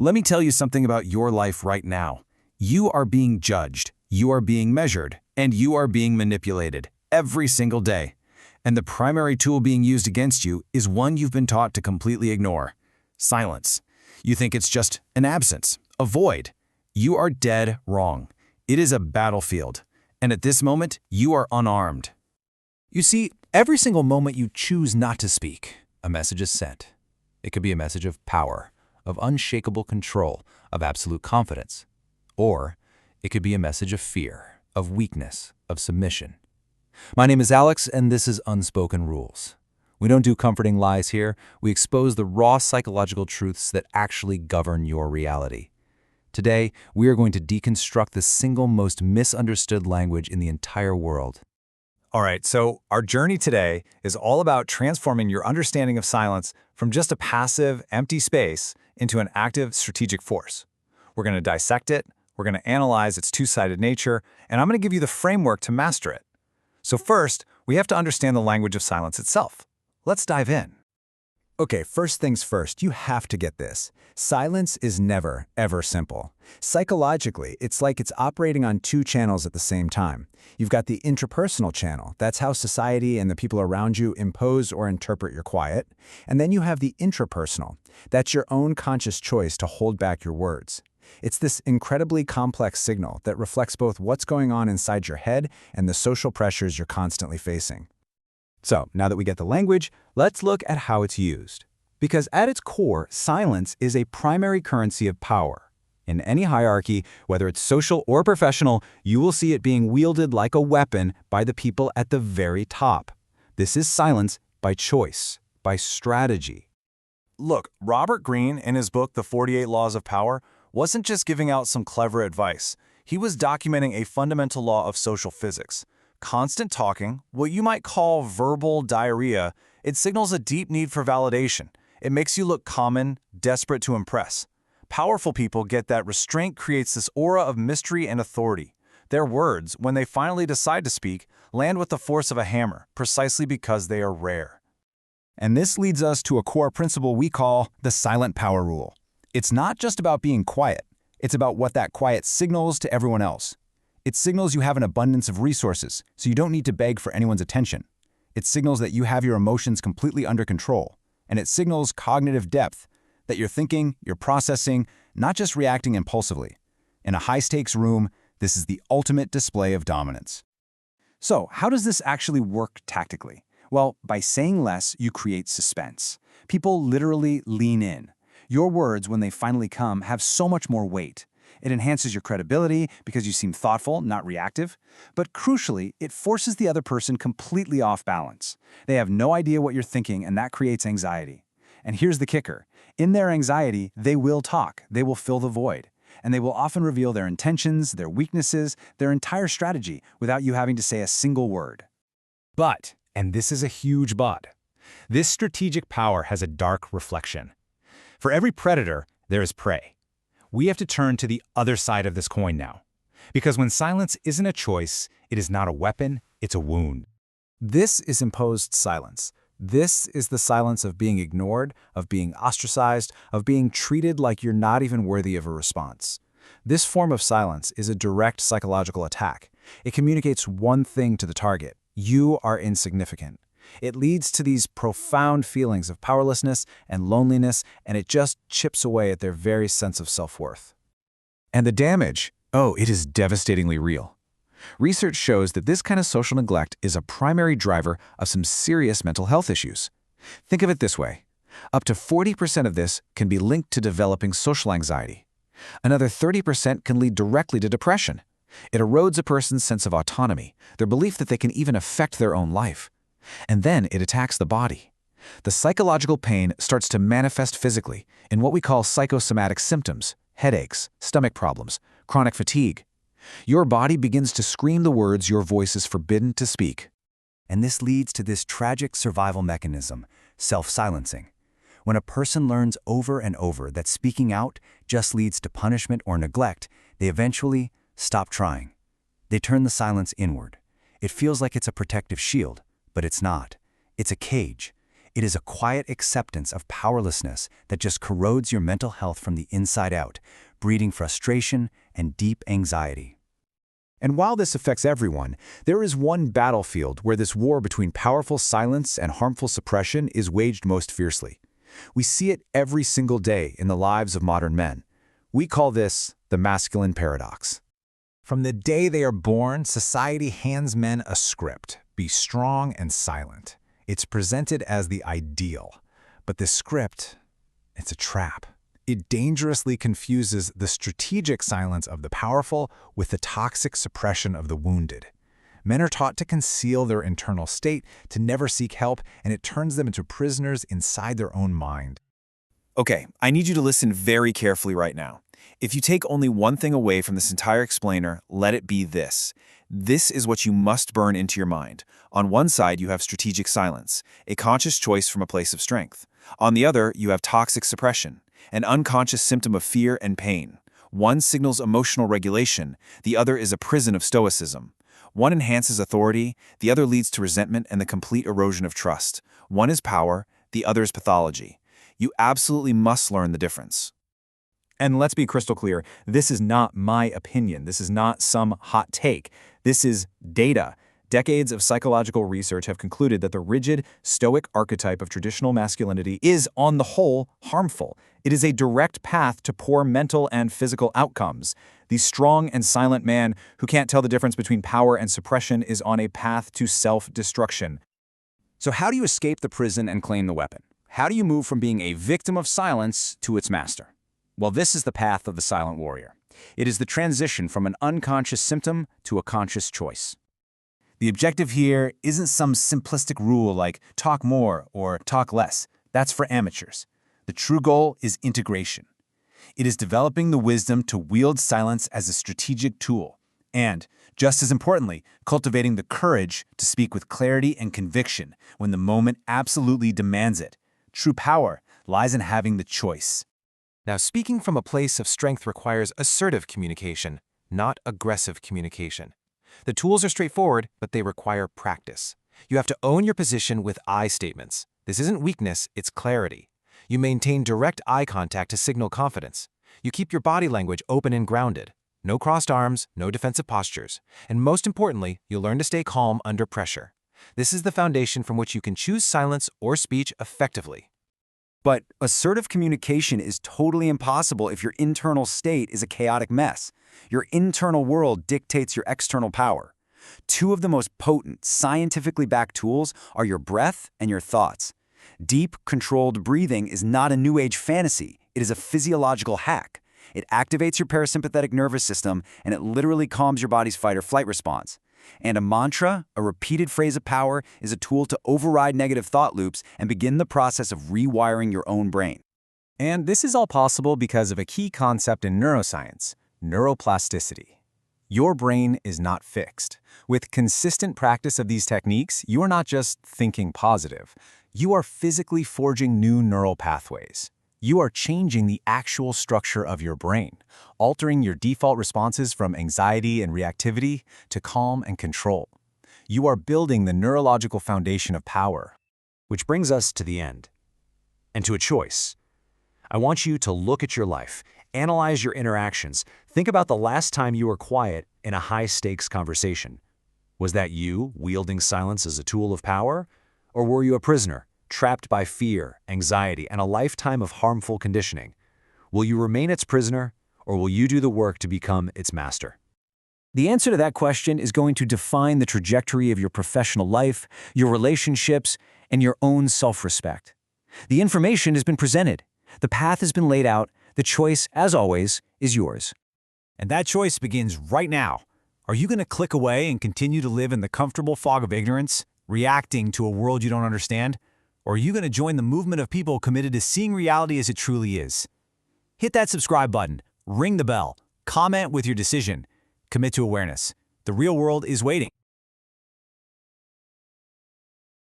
Let me tell you something about your life right now. You are being judged, you are being measured, and you are being manipulated every single day. And the primary tool being used against you is one you've been taught to completely ignore: silence. You think it's just an absence, a void. You are dead wrong. It is a battlefield. And at this moment, you are unarmed. You see, every single moment you choose not to speak, a message is sent. It could be a message of power, of unshakable control, of absolute confidence. Or it could be a message of fear, of weakness, of submission. My name is Alex, and this is Unspoken Rules. We don't do comforting lies here. We expose the raw psychological truths that actually govern your reality. Today, we are going to deconstruct the single most misunderstood language in the entire world. All right, so our journey today is all about transforming your understanding of silence from just a passive, empty space into an active, strategic force. We're going to dissect it, we're going to analyze its two-sided nature, and I'm going to give you the framework to master it. So first, we have to understand the language of silence itself. Let's dive in. Okay, first things first, you have to get this. Silence is never, ever simple. Psychologically, it's like it's operating on two channels at the same time. You've got the interpersonal channel. That's how society and the people around you impose or interpret your quiet. And then you have the intrapersonal. That's your own conscious choice to hold back your words. It's this incredibly complex signal that reflects both what's going on inside your head and the social pressures you're constantly facing. So, now that we get the language, let's look at how it's used. Because at its core, silence is a primary currency of power. In any hierarchy, whether it's social or professional, you will see it being wielded like a weapon by the people at the very top. This is silence by choice, by strategy. Look, Robert Greene, in his book, The 48 Laws of Power, wasn't just giving out some clever advice. He was documenting a fundamental law of social physics. Constant talking, what you might call verbal diarrhea, it signals a deep need for validation. It makes you look common, desperate to impress. Powerful people get that restraint creates this aura of mystery and authority. Their words, when they finally decide to speak, land with the force of a hammer, precisely because they are rare. And this leads us to a core principle we call the silent power rule. It's not just about being quiet. It's about what that quiet signals to everyone else. It signals you have an abundance of resources, so you don't need to beg for anyone's attention. It signals that you have your emotions completely under control. And it signals cognitive depth, that you're thinking, you're processing, not just reacting impulsively. In a high-stakes room, this is the ultimate display of dominance. So, how does this actually work tactically? Well, by saying less, you create suspense. People literally lean in. Your words, when they finally come, have so much more weight. It enhances your credibility because you seem thoughtful, not reactive. But crucially, it forces the other person completely off balance. They have no idea what you're thinking, and that creates anxiety. And here's the kicker. In their anxiety, they will talk. They will fill the void. And they will often reveal their intentions, their weaknesses, their entire strategy without you having to say a single word. But, and this is a huge but, this strategic power has a dark reflection. For every predator, there is prey. We have to turn to the other side of this coin now. Because when silence isn't a choice, it is not a weapon, it's a wound. This is imposed silence. This is the silence of being ignored, of being ostracized, of being treated like you're not even worthy of a response. This form of silence is a direct psychological attack. It communicates one thing to the target: you are insignificant. It leads to these profound feelings of powerlessness and loneliness, and it just chips away at their very sense of self-worth. And the damage, oh, it is devastatingly real. Research shows that this kind of social neglect is a primary driver of some serious mental health issues. Think of it this way. Up to 40% of this can be linked to developing social anxiety. Another 30% can lead directly to depression. It erodes a person's sense of autonomy, their belief that they can even affect their own life. And then it attacks the body. The psychological pain starts to manifest physically in what we call psychosomatic symptoms: headaches, stomach problems, chronic fatigue. Your body begins to scream the words your voice is forbidden to speak. And this leads to this tragic survival mechanism, self-silencing. When a person learns over and over that speaking out just leads to punishment or neglect, they eventually stop trying. They turn the silence inward. It feels like it's a protective shield, but it's not. It's a cage. It is a quiet acceptance of powerlessness that just corrodes your mental health from the inside out, breeding frustration and deep anxiety. And while this affects everyone, there is one battlefield where this war between powerful silence and harmful suppression is waged most fiercely. We see it every single day in the lives of modern men. We call this the masculine paradox. From the day they are born, society hands men a script: be strong and silent. It's presented as the ideal. But this script, it's a trap. It dangerously confuses the strategic silence of the powerful with the toxic suppression of the wounded. Men are taught to conceal their internal state, to never seek help, and it turns them into prisoners inside their own mind. Okay, I need you to listen very carefully right now. If you take only one thing away from this entire explainer, let it be this. This is what you must burn into your mind. On one side, you have strategic silence, a conscious choice from a place of strength. On the other, you have toxic suppression, an unconscious symptom of fear and pain. One signals emotional regulation, the other is a prison of stoicism. One enhances authority, the other leads to resentment and the complete erosion of trust. One is power, the other is pathology. You absolutely must learn the difference. And let's be crystal clear, this is not my opinion. This is not some hot take. This is data. Decades of psychological research have concluded that the rigid, stoic archetype of traditional masculinity is, on the whole, harmful. It is a direct path to poor mental and physical outcomes. The strong and silent man who can't tell the difference between power and suppression is on a path to self-destruction. So how do you escape the prison and claim the weapon? How do you move from being a victim of silence to its master? Well, this is the path of the silent warrior. It is the transition from an unconscious symptom to a conscious choice. The objective here isn't some simplistic rule like talk more or talk less. That's for amateurs. The true goal is integration. It is developing the wisdom to wield silence as a strategic tool. And, just as importantly, cultivating the courage to speak with clarity and conviction when the moment absolutely demands it. True power lies in having the choice. Now, speaking from a place of strength requires assertive communication, not aggressive communication. The tools are straightforward, but they require practice. You have to own your position with I statements. This isn't weakness, it's clarity. You maintain direct eye contact to signal confidence. You keep your body language open and grounded. No crossed arms, no defensive postures. And most importantly, you'll learn to stay calm under pressure. This is the foundation from which you can choose silence or speech effectively. But assertive communication is totally impossible if your internal state is a chaotic mess. Your internal world dictates your external power. Two of the most potent, scientifically backed tools are your breath and your thoughts. Deep, controlled breathing is not a new age fantasy. It is a physiological hack. It activates your parasympathetic nervous system, and it literally calms your body's fight or flight response. And a mantra, a repeated phrase of power, is a tool to override negative thought loops and begin the process of rewiring your own brain. And this is all possible because of a key concept in neuroscience: neuroplasticity. Your brain is not fixed. With consistent practice of these techniques, you are not just thinking positive. You are physically forging new neural pathways. You are changing the actual structure of your brain, altering your default responses from anxiety and reactivity to calm and control. You are building the neurological foundation of power. Which brings us to the end, and to a choice. I want you to look at your life, analyze your interactions, think about the last time you were quiet in a high-stakes conversation. Was that you wielding silence as a tool of power? Or were you a prisoner, trapped by fear, anxiety, and a lifetime of harmful conditioning? Will you remain its prisoner, or will you do the work to become its master? The answer to that question is going to define the trajectory of your professional life, your relationships, and your own self-respect. The information has been presented. The path has been laid out. The choice, as always, is yours. And that choice begins right now. Are you going to click away and continue to live in the comfortable fog of ignorance, reacting to a world you don't understand? Or are you going to join the movement of people committed to seeing reality as it truly is? Hit that subscribe button, ring the bell, comment with your decision, commit to awareness. The real world is waiting.